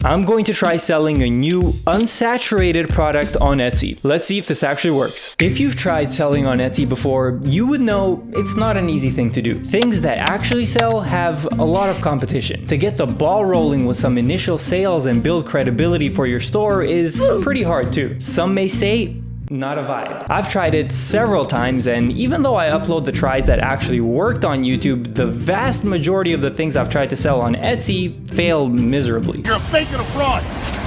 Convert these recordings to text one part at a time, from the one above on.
I'm going to try selling a new unsaturated product on Etsy. Let's see if this actually works. If you've tried selling on Etsy before, you would know it's not an easy thing to do. Things that actually sell have a lot of competition. To get the ball rolling with some initial sales and build credibility for your store is pretty hard too. Some may say, not a vibe. I've tried it several times, and even though I upload the tries that actually worked on YouTube, the vast majority of the things I've tried to sell on Etsy failed miserably. You're a fake and a fraud!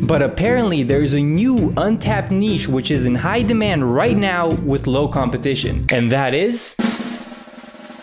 But apparently there's a new untapped niche which is in high demand right now with low competition, and that is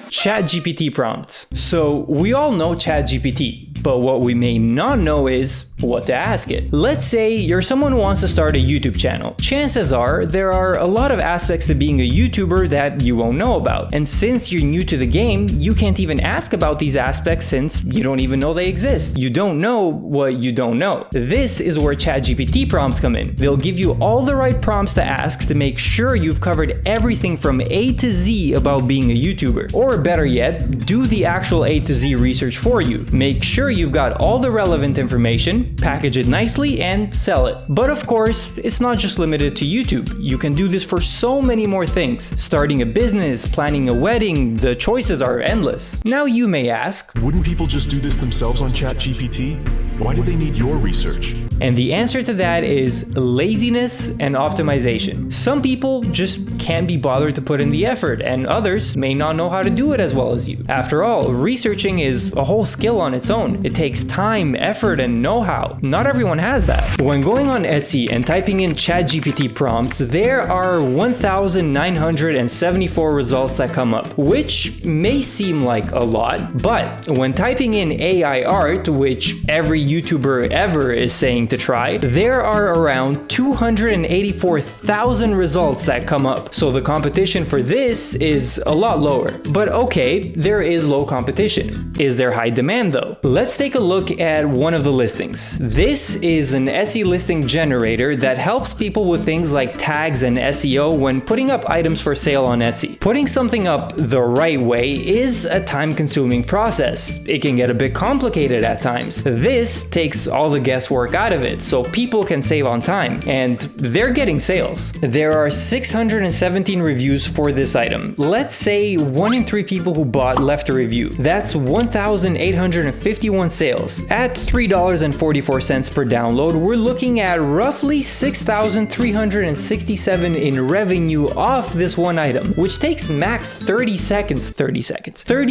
ChatGPT prompts. So we all know ChatGPT, but what we may not know is what to ask it. Let's say you're someone who wants to start a YouTube channel. Chances are there are a lot of aspects to being a YouTuber that you won't know about. And since you're new to the game, you can't even ask about these aspects since you don't even know they exist. You don't know what you don't know. This is where ChatGPT prompts come in. They'll give you all the right prompts to ask to make sure you've covered everything from A to Z about being a YouTuber. Or better yet, do the actual A to Z research for you. Make sure you've got all the relevant information, package it nicely, and sell it. But of course, it's not just limited to YouTube. You can do this for so many more things. Starting a business, planning a wedding, the choices are endless. Now you may ask, wouldn't people just do this themselves on ChatGPT? Why do they need your research? And the answer to that is laziness and optimization. Some people just can't be bothered to put in the effort, and others may not know how to do it as well as you. After all, researching is a whole skill on its own. It takes time, effort, and know-how. Not everyone has that. When going on Etsy and typing in ChatGPT prompts, there are 1,974 results that come up, which may seem like a lot, but when typing in AI art, which every YouTuber ever is saying to try, there are around 284,000 results that come up. So the competition for this is a lot lower. But okay, there is low competition. Is there high demand though? Let's take a look at one of the listings. This is an Etsy listing generator that helps people with things like tags and SEO when putting up items for sale on Etsy. Putting something up the right way is a time-consuming process. It can get a bit complicated at times. This takes all the guesswork out of it, so people can save on time, and they're getting sales. There are 617 reviews for this item. Let's say 1 in 3 people who bought left a review. That's 1,851 sales. At $3.44 per download, we're looking at roughly 6,367 in revenue off this one item, which takes max 30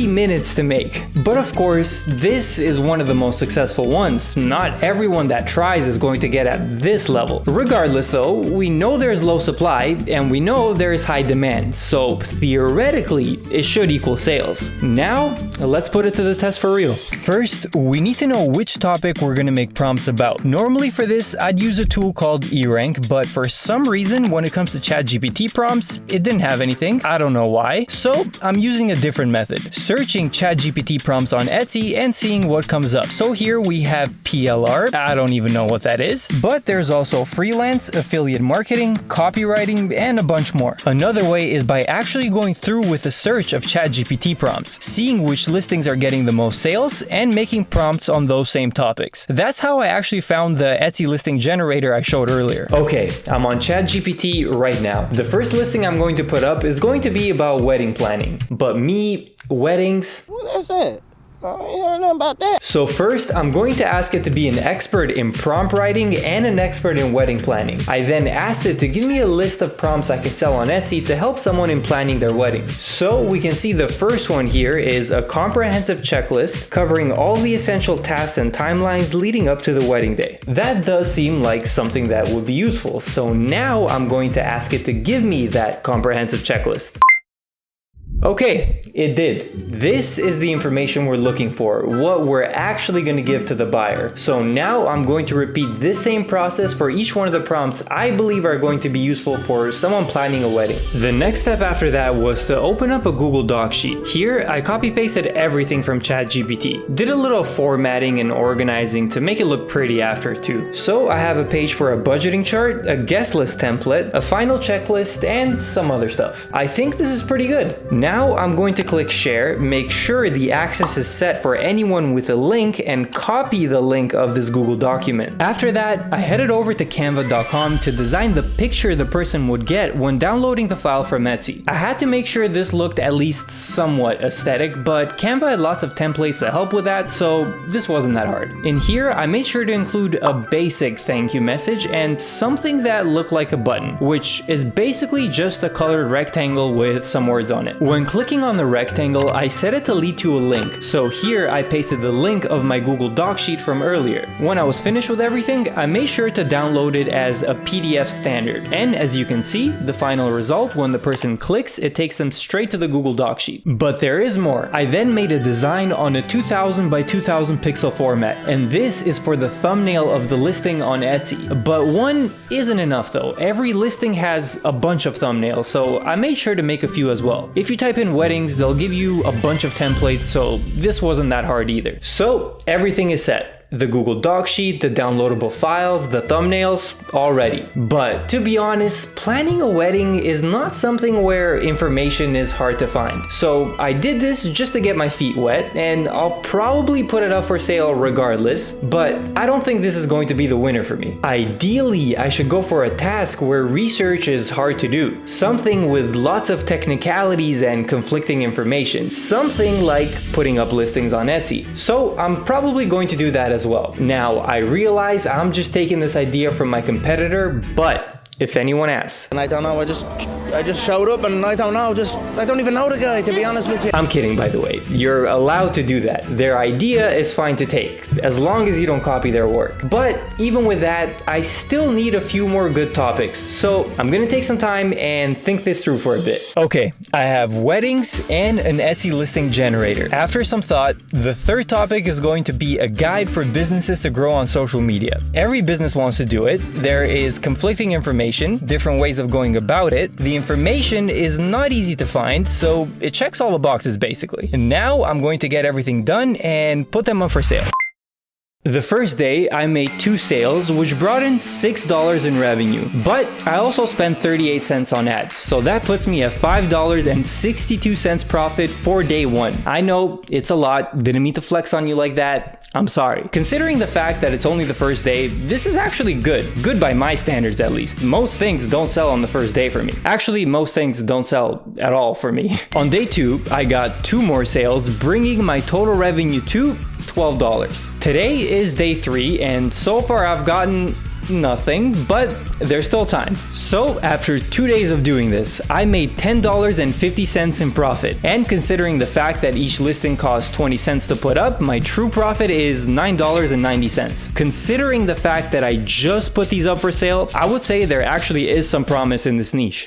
minutes to make. But of course, this is one of the most successful ones. Not everyone that tries is going to get at this level. Regardless though, we know there's low supply and we know there is high demand, so theoretically it should equal sales. Now, let's put it to the test for real. First, we need to know which topic we're gonna make prompts about. Normally for this, I'd use a tool called eRank, but for some reason, when it comes to ChatGPT prompts, it didn't have anything. I don't know why. So I'm using a different method, searching ChatGPT prompts on Etsy and seeing what comes up. So here we have PLR, I don't even know what that is, but there's also freelance, affiliate marketing, copywriting, and a bunch more. Another way is by actually going through with a search of ChatGPT prompts, seeing which listings are getting the most sales, and making prompts on those same topics. That's how I actually found the Etsy listing generator I showed earlier. Okay, I'm on ChatGPT right now. The first listing I'm going to put up is going to be about wedding planning. But me, weddings... What is that? I ain't heard nothing about that. So first, I'm going to ask it to be an expert in prompt writing and an expert in wedding planning. I then asked it to give me a list of prompts I can sell on Etsy to help someone in planning their wedding. So we can see the first one here is a comprehensive checklist covering all the essential tasks and timelines leading up to the wedding day. That does seem like something that would be useful. So now I'm going to ask it to give me that comprehensive checklist. Okay, it did. This is the information we're looking for, what we're actually going to give to the buyer. So now I'm going to repeat this same process for each one of the prompts I believe are going to be useful for someone planning a wedding. The next step after that was to open up a Google Doc sheet. Here, I copy-pasted everything from ChatGPT. Did a little formatting and organizing to make it look pretty after too. So I have a page for a budgeting chart, a guest list template, a final checklist, and some other stuff. I think this is pretty good. Now I'm going to click share, make sure the access is set for anyone with a link, and copy the link of this Google document. After that, I headed over to canva.com to design the picture the person would get when downloading the file from Etsy. I had to make sure this looked at least somewhat aesthetic, but Canva had lots of templates to help with that, so this wasn't that hard. In here, I made sure to include a basic thank you message and something that looked like a button, which is basically just a colored rectangle with some words on it. When clicking on the rectangle, I set it to lead to a link, so here I pasted the link of my Google Doc sheet from earlier. When I was finished with everything, I made sure to download it as a PDF standard, and as you can see, the final result, when the person clicks, it takes them straight to the Google Doc sheet. But there is more. I then made a design on a 2000 by 2000 pixel format, and this is for the thumbnail of the listing on Etsy. But one isn't enough though. Every listing has a bunch of thumbnails, so I made sure to make a few as well. If you type in weddings, they'll give you a bunch of templates, so this wasn't that hard either. So everything is set. The Google Doc sheet, the downloadable files, the thumbnails, all ready. But to be honest, planning a wedding is not something where information is hard to find. So I did this just to get my feet wet, and I'll probably put it up for sale regardless, but I don't think this is going to be the winner for me. Ideally, I should go for a task where research is hard to do. Something with lots of technicalities and conflicting information. Something like putting up listings on Etsy. So I'm probably going to do that as well. Now, I realize I'm just taking this idea from my competitor, but if anyone asks. And I don't know, I just showed up and I don't even know the guy, to be honest with you. I'm kidding, by the way. You're allowed to do that. Their idea is fine to take, as long as you don't copy their work. But even with that, I still need a few more good topics. So I'm gonna take some time and think this through for a bit. Okay, I have weddings and an Etsy listing generator. After some thought, the third topic is going to be a guide for businesses to grow on social media. Every business wants to do it. There is conflicting information, different ways of going about it. The information is not easy to find, so it checks all the boxes basically. And now I'm going to get everything done and put them up for sale. The first day, I made 2 sales, which brought in $6 in revenue, but I also spent 38 cents on ads, so that puts me at $5.62 profit for day 1. I know, it's a lot, didn't mean to flex on you like that, I'm sorry. Considering the fact that it's only the first day, this is actually good. Good by my standards at least. Most things don't sell on the first day for me. Actually, most things don't sell at all for me. On day 2, I got 2 more sales, bringing my total revenue to $12. Today is day 3, and so far I've gotten nothing, but there's still time. So after 2 days of doing this, I made $10.50 in profit. And considering the fact that each listing costs 20 cents to put up, my true profit is $9.90. Considering the fact that I just put these up for sale, I would say there actually is some promise in this niche.